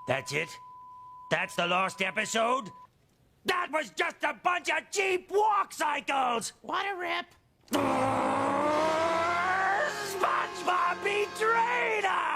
That's it? That's the last episode? That was just a bunch of cheap walk cycles! What a rip! SpongeBob betrayed us!